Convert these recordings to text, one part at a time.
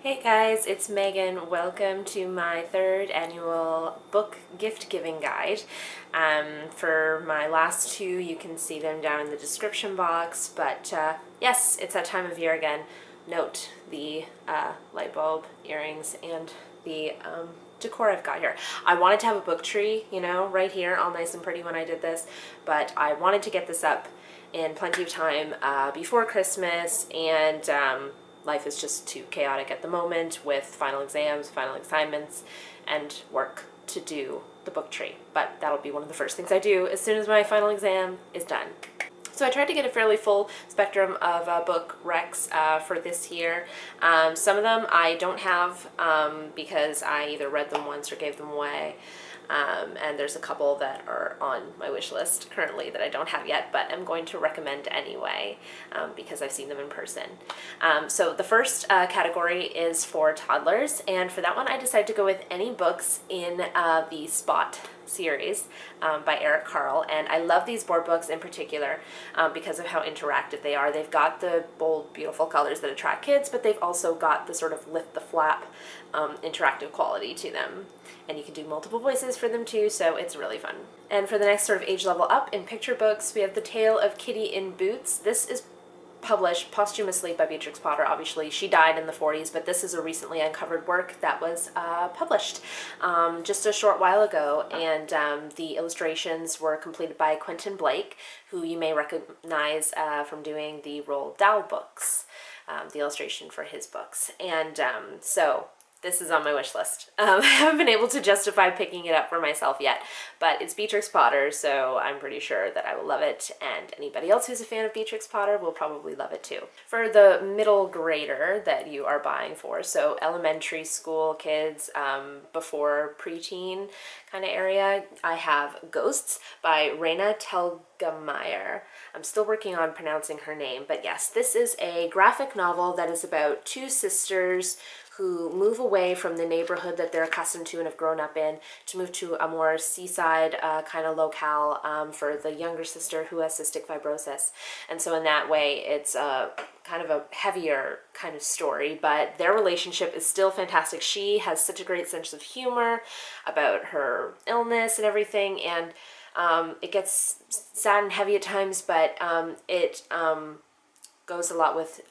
Hey guys, it's Megan. Welcome to my third annual book gift giving guide. For my last two, you can see them down in the description box, but yes, it's that time of year again. Note the light bulb, earrings, and the decor I've got here. I wanted to have a book tree, right here, all nice and pretty when I did this, but I wanted to get this up in plenty of time before Christmas, and life is just too chaotic at the moment with final exams, final assignments, and work to do the book tree. But that'll be one of the first things I do as soon as my final exam is done. So I tried to get a fairly full spectrum of book recs for this year. Some of them I don't have because I either read them once or gave them away. And there's a couple that are on my wish list currently that I don't have yet, but I'm going to recommend anyway because I've seen them in person. So the first category is for toddlers, and for that one I decided to go with any books in the Spot series by Eric Carle, and I love these board books in particular because of how interactive they are. They've got the bold, beautiful colors that attract kids, but they've also got the sort of lift the flap interactive quality to them. And you can do multiple voices for them too, so it's really fun. And for the next sort of age level up in picture books, we have The Tale of Kitty in Boots. This is published posthumously by Beatrix Potter. Obviously, she died in the 40s, but this is a recently uncovered work that was published just a short while ago, and the illustrations were completed by Quentin Blake, who you may recognize from doing the Roald Dahl books, the illustration for his books. And so this is on my wish list. I haven't been able to justify picking it up for myself yet, but it's Beatrix Potter, so I'm pretty sure that I will love it, and anybody else who's a fan of Beatrix Potter will probably love it too. For the middle grader that you are buying for, so elementary school kids before preteen kind of area, I have Ghosts by Raina Telgemeier. I'm still working on pronouncing her name, but yes, this is a graphic novel that is about two sisters who move away from the neighborhood that they're accustomed to and have grown up in to move to a more seaside kind of locale for the younger sister who has cystic fibrosis. And so in that way, it's kind of a heavier kind of story, but their relationship is still fantastic. She has such a great sense of humor about her illness and everything, and it gets sad and heavy at times, but it goes a lot with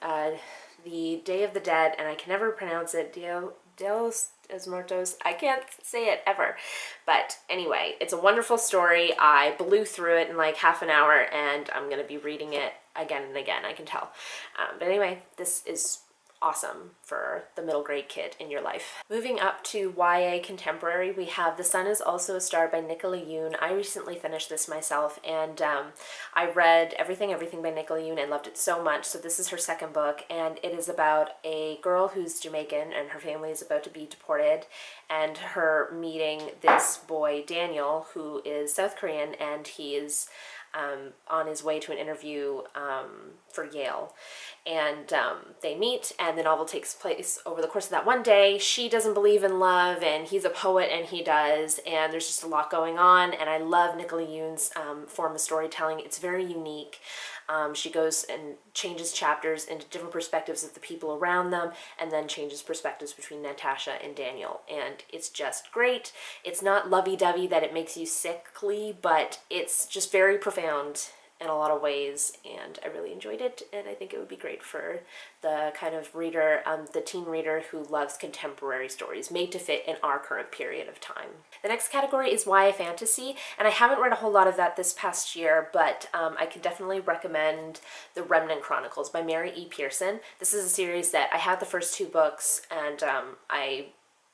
the Day of the Dead, and I can never pronounce it, Delos Muertos. I can't say it ever. But anyway, it's a wonderful story. I blew through it in like half an hour, and I'm going to be reading it again and again, I can tell. But anyway, this is awesome for the middle grade kid in your life. Moving up to YA contemporary, we have The Sun is Also a Star by Nicola Yoon. I recently finished this myself, and I read Everything by Nicola Yoon and loved it so much. So this is her second book, and it is about a girl who's Jamaican and her family is about to be deported, and her meeting this boy Daniel, who is South Korean, and he is on his way to an interview for Yale. And they meet, and the novel takes place over the course of that one day. She doesn't believe in love, and he's a poet, and he does, and there's just a lot going on, and I love Nicola Yoon's form of storytelling. It's very unique. She goes and changes chapters into different perspectives of the people around them, and then changes perspectives between Natasha and Daniel, and it's just great. It's not lovey-dovey that it makes you sickly, but it's just very profound in a lot of ways, and I really enjoyed it, and I think it would be great for the kind of reader, the teen reader who loves contemporary stories made to fit in our current period of time. The next category is YA fantasy, and I haven't read a whole lot of that this past year, but I can definitely recommend The Remnant Chronicles by Mary E. Pearson. This is a series that I had the first two books, and I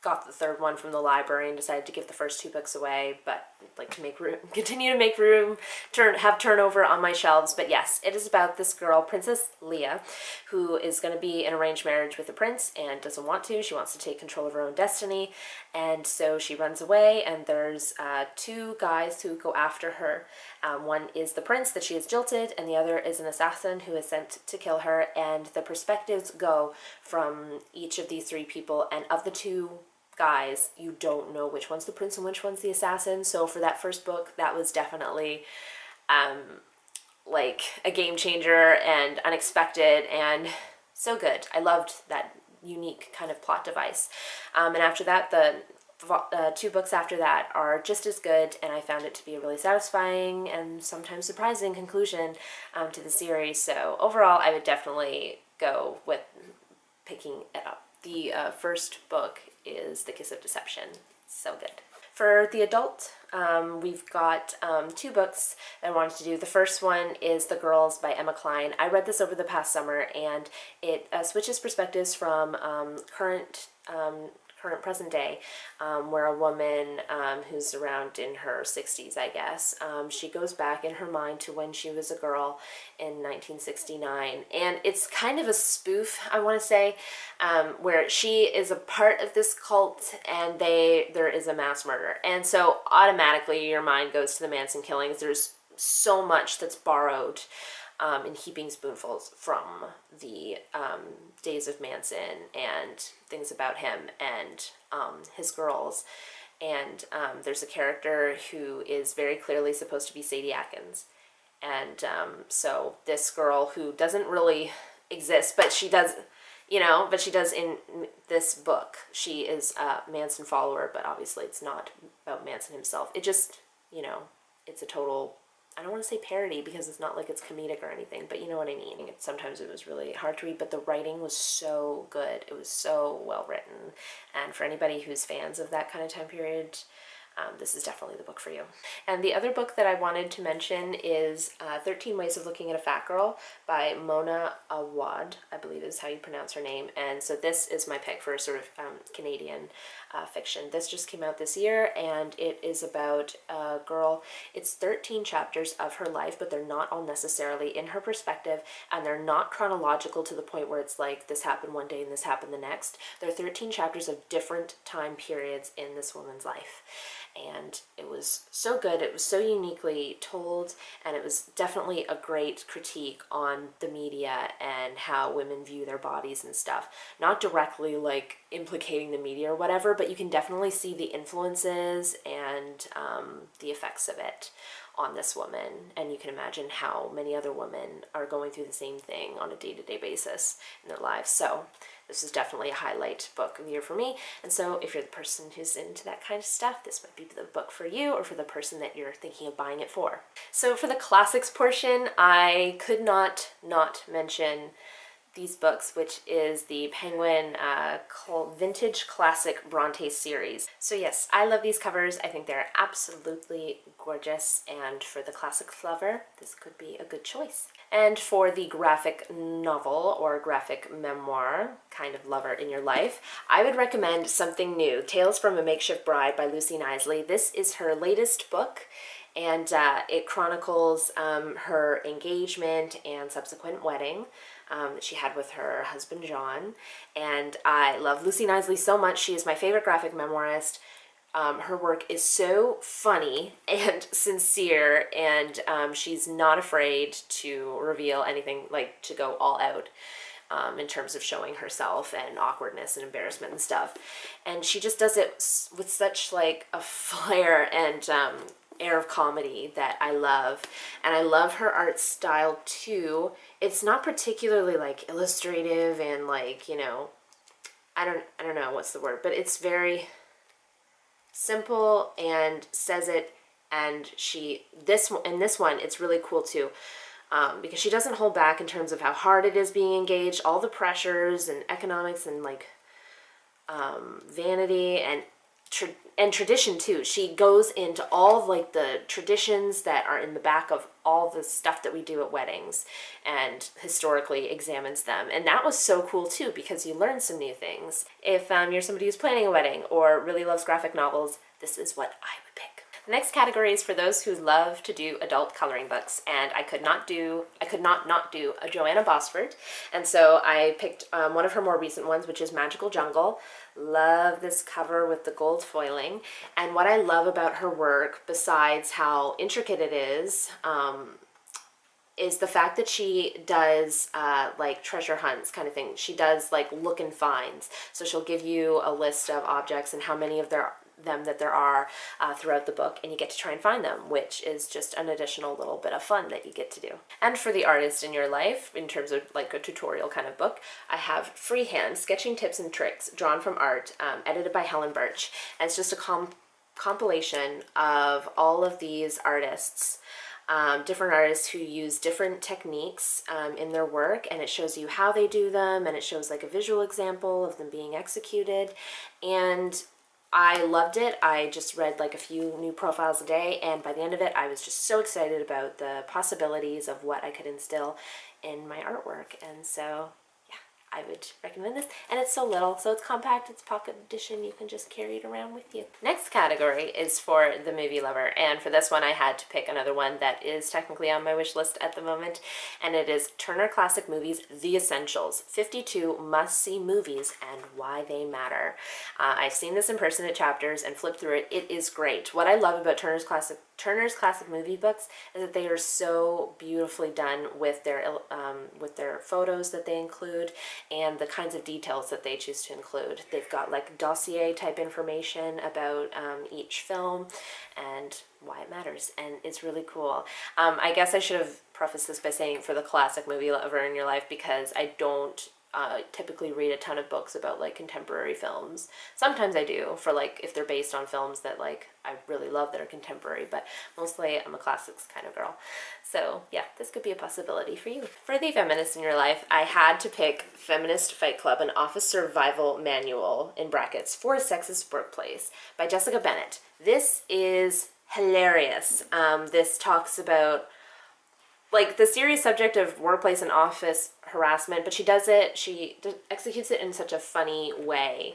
got the third one from the library and decided to give the first two books away, but I'd like to make room, continue to make room, have turnover on my shelves. But yes, it is about this girl, Princess Leia, who is going to be in arranged marriage with a prince and doesn't want to. She wants to take control of her own destiny, and so she runs away, and there's two guys who go after her. One is the prince that she has jilted, and the other is an assassin who is sent to kill her, and the perspectives go from each of these three people, and of the two guys, you don't know which one's the prince and which one's the assassin. So for that first book, that was definitely like a game changer and unexpected and so good. I loved that unique kind of plot device. And after that, the 2 books after that are just as good, and I found it to be a really satisfying and sometimes surprising conclusion to the series. So overall, I would definitely go with picking it up. The first book is The Kiss of Deception. So good. For the adult, we've got 2 books I wanted to do. The first one is The Girls by Emma Cline. I read this over the past summer, and it switches perspectives from current present day, where a woman who's around in her 60s, I guess, she goes back in her mind to when she was a girl in 1969, and it's kind of a spoof, I want to say, where she is a part of this cult, and there is a mass murder, and so automatically your mind goes to the Manson killings. There's so much that's borrowed in heaping spoonfuls from the days of Manson and things about him and his girls. And there's a character who is very clearly supposed to be Sadie Atkins. And so this girl who doesn't really exist, but she does, but she does in this book. She is a Manson follower, but obviously it's not about Manson himself. It just, it's a total, I don't want to say parody because it's not like it's comedic or anything, but you know what I mean. Sometimes it was really hard to read, but the writing was so good. It was so well written. And for anybody who's fans of that kind of time period, this is definitely the book for you. And the other book that I wanted to mention is 13 Ways of Looking at a Fat Girl by Mona Awad, I believe is how you pronounce her name. And so this is my pick for sort of Canadian fiction. This just came out this year, and it is about a girl. It's 13 chapters of her life, but they're not all necessarily in her perspective, and they're not chronological to the point where it's like this happened one day and this happened the next. They're 13 chapters of different time periods in this woman's life. And it was so good. It was so uniquely told, and it was definitely a great critique on the media and how women view their bodies and stuff. Not directly like implicating the media or whatever, but you can definitely see the influences and the effects of it on this woman. And you can imagine how many other women are going through the same thing on a day-to-day basis in their lives. So this is definitely a highlight book of the year for me. And so if you're the person who's into that kind of stuff, this might be the book for you, or for the person that you're thinking of buying it for. So for the classics portion, I could not mention these books, which is the Penguin Vintage Classic Bronte series. So yes, I love these covers. I think they're absolutely gorgeous, and for the classics lover, this could be a good choice. And for the graphic novel or graphic memoir kind of lover in your life, I would recommend something new, Tales from a Makeshift Bride by Lucy Knisley. This is her latest book, and it chronicles her engagement and subsequent wedding that she had with her husband John. And I love Lucy Knisley so much. She is my favorite graphic memoirist. Her work is so funny and sincere, and she's not afraid to reveal anything, like to go all out in terms of showing herself and awkwardness and embarrassment and stuff. And she just does it with such like a flair and air of comedy that I love. And I love her art style too. It's not particularly like illustrative and like, I don't know what's the word, but it's very simple and says it. And in this one, it's really cool too, because she doesn't hold back in terms of how hard it is being engaged, all the pressures and economics and like vanity and tradition too. She goes into all of like the traditions that are in the back of all the stuff that we do at weddings and historically examines them. And that was so cool too, because you learn some new things. If you're somebody who's planning a wedding or really loves graphic novels, this is what I would pick. The next category is for those who love to do adult coloring books, and I could not not do a Joanna Bosford, and so I picked one of her more recent ones, which is Magical Jungle. Love this cover with the gold foiling, and what I love about her work, besides how intricate it is the fact that she does like treasure hunts kind of thing. She does like look and finds, so she'll give you a list of objects and how many of them that there are throughout the book, and you get to try and find them, which is just an additional little bit of fun that you get to do. And for the artist in your life, in terms of like a tutorial kind of book, I have Freehand Sketching Tips and Tricks Drawn from Art, edited by Helen Birch. And it's just a compilation of all of these artists, different artists who use different techniques in their work, and it shows you how they do them, and it shows like a visual example of them being executed. And I loved it. I just read like a few new profiles a day, and by the end of it I was just so excited about the possibilities of what I could instill in my artwork. And so I would recommend this. And it's so little, so it's compact, it's pocket edition, you can just carry it around with you. Next category is for the movie lover, and for this one I had to pick another one that is technically on my wish list at the moment, and it is Turner Classic Movies The Essentials, 52 must-see movies and why they matter. I've seen this in person at Chapters and flipped through it. It is great. What I love about Turner's Classic movie books is that they are so beautifully done with their photos that they include and the kinds of details that they choose to include. They've got like dossier type information about each film and why it matters, and it's really cool. I guess I should have prefaced this by saying for the classic movie lover in your life, because I don't typically read a ton of books about like contemporary films. Sometimes I do, for like if they're based on films that like I really love that are contemporary, but mostly I'm a classics kind of girl. So yeah, this could be a possibility for you. For the feminist in your life, I had to pick Feminist Fight Club, an office survival manual, in brackets, for a sexist workplace, by Jessica Bennett. This is hilarious. This talks about like the serious subject of workplace and office harassment, but she executes it in such a funny way.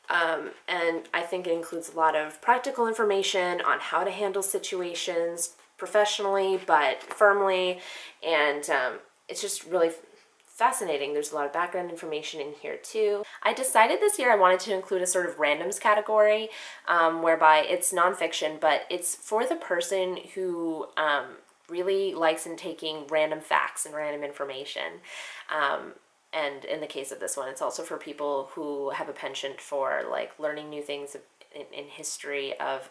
And I think it includes a lot of practical information on how to handle situations professionally but firmly, and it's just really fascinating. There's a lot of background information in here too. I decided this year I wanted to include a sort of randoms category, whereby it's nonfiction, but it's for the person who really likes in taking random facts and random information. And in the case of this one, it's also for people who have a penchant for like learning new things in history of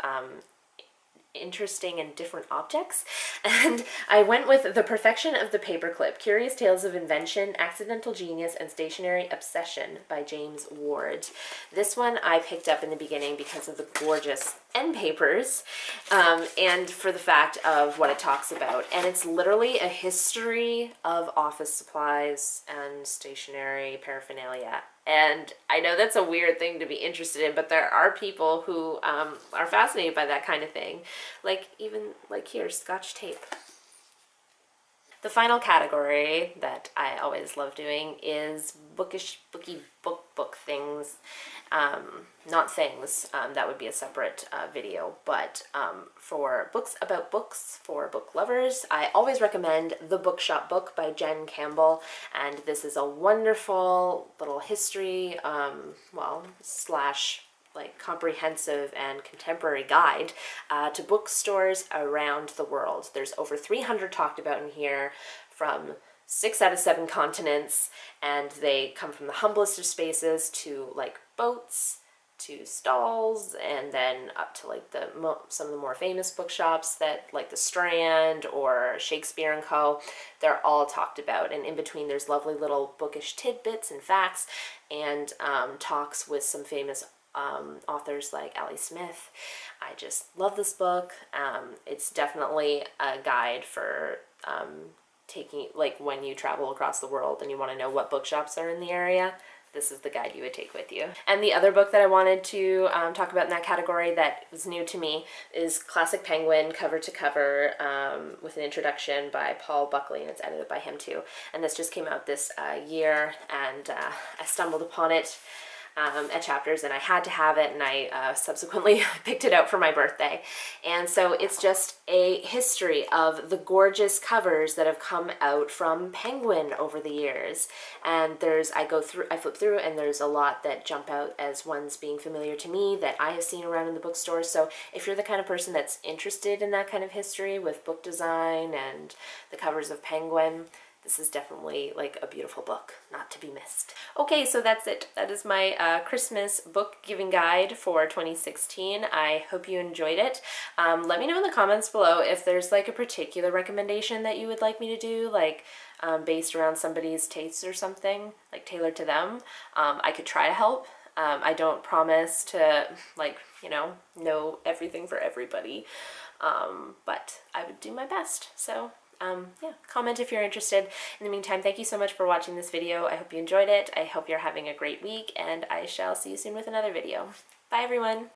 interesting and different objects. And I went with The Perfection of the Paperclip, Curious Tales of Invention, Accidental Genius, and Stationary Obsession by James Ward. This one I picked up in the beginning because of the gorgeous end papers, and for the fact of what it talks about. And it's literally a history of office supplies and stationery paraphernalia. And I know that's a weird thing to be interested in, but there are people who are fascinated by that kind of thing. Like even like here, Scotch tape. The final category that I always love doing is booky book things. Not things, that would be a separate video, but for books about books for book lovers, I always recommend The Bookshop Book by Jen Campbell, and this is a wonderful little history, slash like comprehensive and contemporary guide to bookstores around the world. There's over 300 talked about in here from 6 out of 7 continents, and they come from the humblest of spaces to like boats, to stalls, and then up to like some of the more famous bookshops that like the Strand or Shakespeare and Co. They're all talked about, and in between there's lovely little bookish tidbits and facts and talks with some famous authors like Ali Smith. I just love this book. It's definitely a guide for taking, like when you travel across the world and you want to know what bookshops are in the area, this is the guide you would take with you. And the other book that I wanted to talk about in that category that was new to me is Classic Penguin, cover to cover, with an introduction by Paul Buckley, and it's edited by him too. And this just came out this year, and I stumbled upon it at Chapters, and I had to have it, and I subsequently picked it out for my birthday. And so it's just a history of the gorgeous covers that have come out from Penguin over the years. And I flip through, and there's a lot that jump out as ones being familiar to me that I have seen around in the bookstore. So if you're the kind of person that's interested in that kind of history with book design and the covers of Penguin, this is definitely like a beautiful book, not to be missed. Okay, so that's it. That is my Christmas book giving guide for 2016. I hope you enjoyed it. Let me know in the comments below if there's like a particular recommendation that you would like me to do, like based around somebody's tastes or something, like tailored to them. I could try to help. I don't promise to, like, you know everything for everybody, but I would do my best. So yeah, comment if you're interested. In the meantime, thank you so much for watching this video. I hope you enjoyed it. I hope you're having a great week, and I shall see you soon with another video. Bye, everyone.